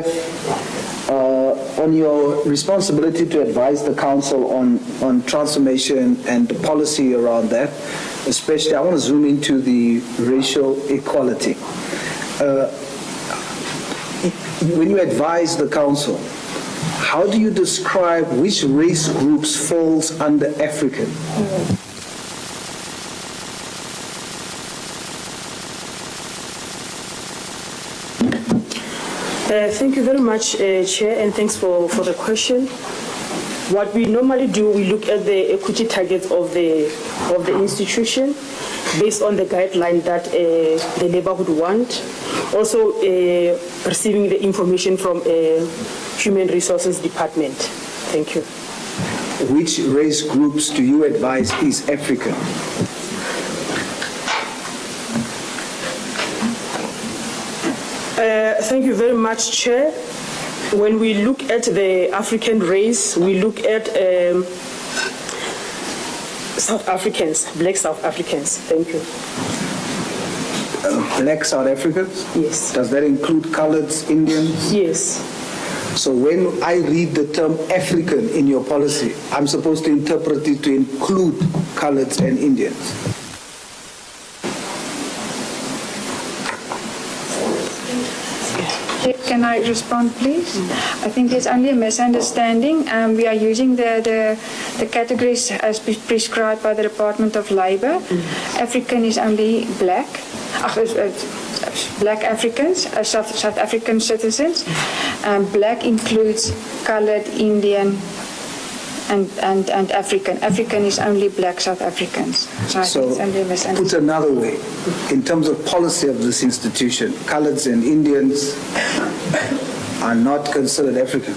Steph, on your responsibility to advise the council on transformation and the policy around that, especially I want to zoom into the racial equality. When you advise the council, how do you describe which race groups falls under African? Thank you very much, Chair, and thanks for the question. What we normally do, we look at the equity targets of the institution based on the guideline that the neighborhood want. Also, receiving the information from Human Resources Department. Thank you. Which race groups do you advise is African? Thank you very much, Chair. When we look at the African race, we look at South Africans, black South Africans. Thank you. Black South Africans? Yes. Does that include coloreds, Indians? Yes. So when I read the term African in your policy, I'm supposed to interpret it to include coloreds and Indians. Can I respond, please? I think it's only a misunderstanding. We are using the categories as prescribed by the Department of Labor. African is only black. Black Africans, South African citizens. Black includes colored, Indian, and African. African is only black South Africans. So it's only a misunderstanding. Put another way, in terms of policy of this institution, coloreds and Indians are not considered African.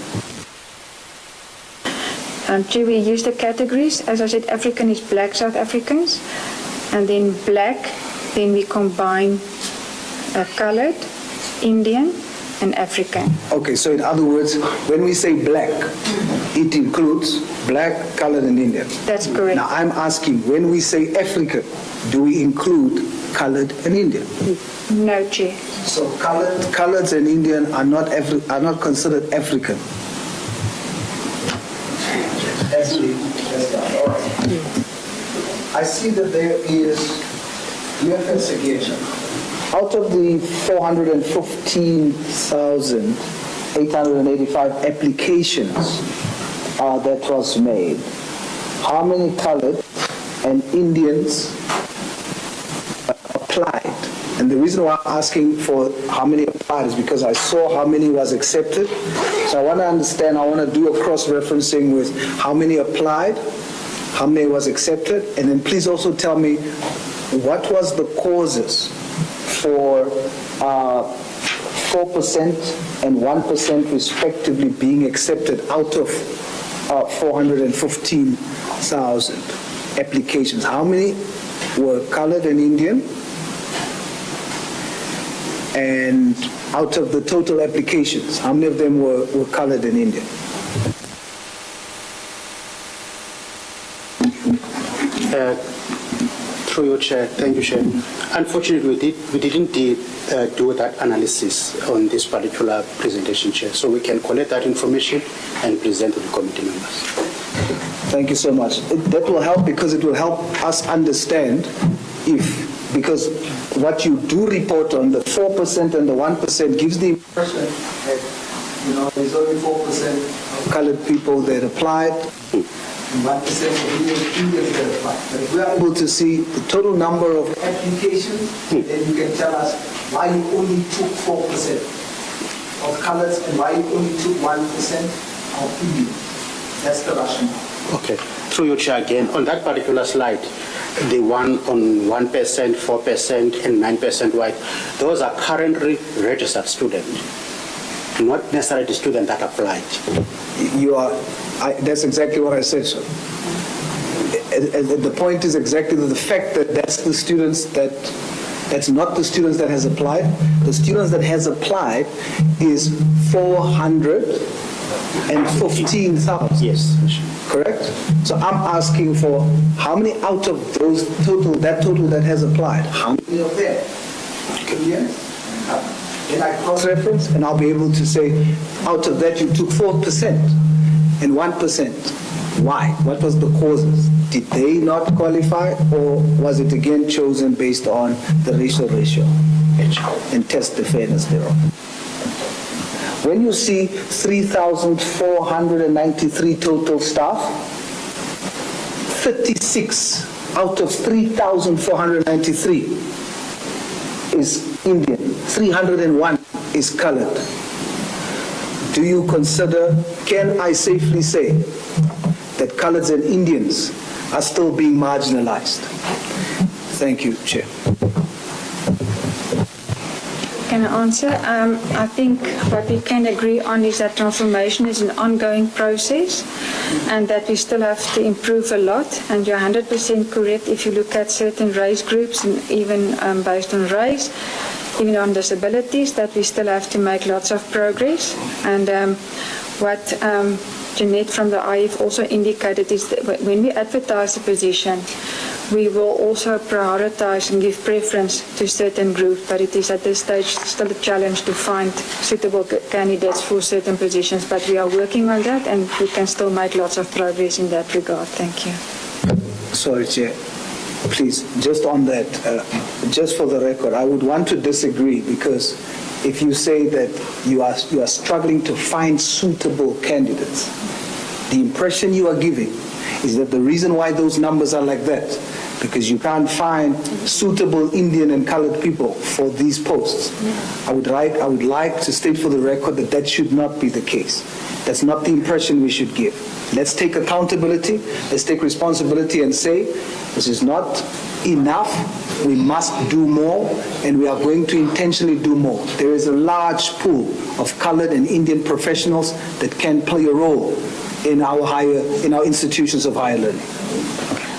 We use the categories. As I said, African is black South Africans, and then black, then we combine colored, Indian, and African. Okay, so in other words, when we say black, it includes black, colored, and Indian. That's correct. Now I'm asking, when we say African, do we include colored and Indian? No, Chair. So coloreds and Indian are not considered African. All right. I see that there is investigation. Out of the 415,885 applications that was made, how many colored and Indians applied? And the reason why I'm asking for how many applied is because I saw how many was accepted. So I want to understand, I want to do a cross-referencing with how many applied, how many was accepted, and then please also tell me what was the causes for 4% and 1% respectively being accepted out of 415,000 applications. How many were colored and Indian? And out of the total applications, how many of them were colored and Indian? Through your Chair, thank you, Chair. Unfortunately, we didn't do that analysis on this particular presentation, Chair. So we can collect that information and present to the committee members. Thank you so much. That will help because it will help us understand because what you do report on, the 4% and the 1% gives the impression that, there's only 4% of colored people that applied, and 1% of Indians that applied. But if we are able to see the total number of applications, then you can tell us why you only took 4% of coloreds and why you only took 1% of Indians. That's the rationale. Okay. Through your Chair again, on that particular slide, the one on 1%, 4%, and 9% white, those are currently registered students, not necessarily the students that applied. That's exactly what I said, sir. The point is exactly the fact that that's the students that's not the students that has applied. The students that has applied is 415,000. Yes. Correct? So I'm asking for how many out of those total that has applied, how many of them? Indians? Then I cross-reference, and I'll be able to say, out of that you took 4% and 1%. Why? What was the causes? Did they not qualify, or was it again chosen based on the racial ratio? And test the fairness thereof. When you see 3,493 total staff, 36 out of 3,493 is Indian, 301 is colored. Do you consider, can I safely say that coloreds and Indians are still being marginalized? Thank you, Chair. Can I answer? I think what we can agree on is that transformation is an ongoing process and that we still have to improve a lot. And you're 100% correct if you look at certain race groups and even based on race, even on disabilities, that we still have to make lots of progress. And what Jeanette from the IF also indicated is that when we advertise a position, we will also prioritize and give preference to certain groups, but it is at this stage still a challenge to find suitable candidates for certain positions, but we are working on that and we can still make lots of progress in that regard. Thank you. Sorry, Chair. Please, just on that, just for the record, I would want to disagree, because if you say that you are struggling to find suitable candidates, the impression you are giving is that the reason why those numbers are like that, because you can't find suitable Indian and colored people for these posts. I would like to state for the record that that should not be the case. That's not the impression we should give. Let's take accountability, let's take responsibility and say, this is not enough, we must do more, and we are going to intentionally do more. There is a large pool of colored and Indian professionals that can play a role in our institutions of higher learning.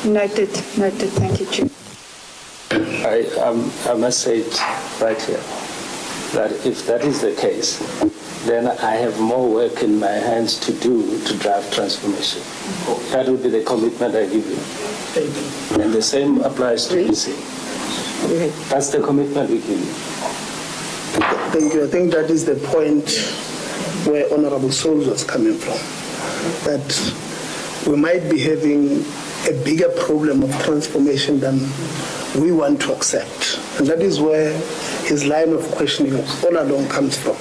Noted. Thank you, Chair. I must say it right here, that if that is the case, then I have more work in my hands to do to drive transformation. That would be the commitment I give you. And the same applies to BC. That's the commitment we give you. Thank you. I think that is the point where Honorable Sauls was coming from, that we might be having a bigger problem of transformation than we want to accept. And that is where his line of questioning all along comes from.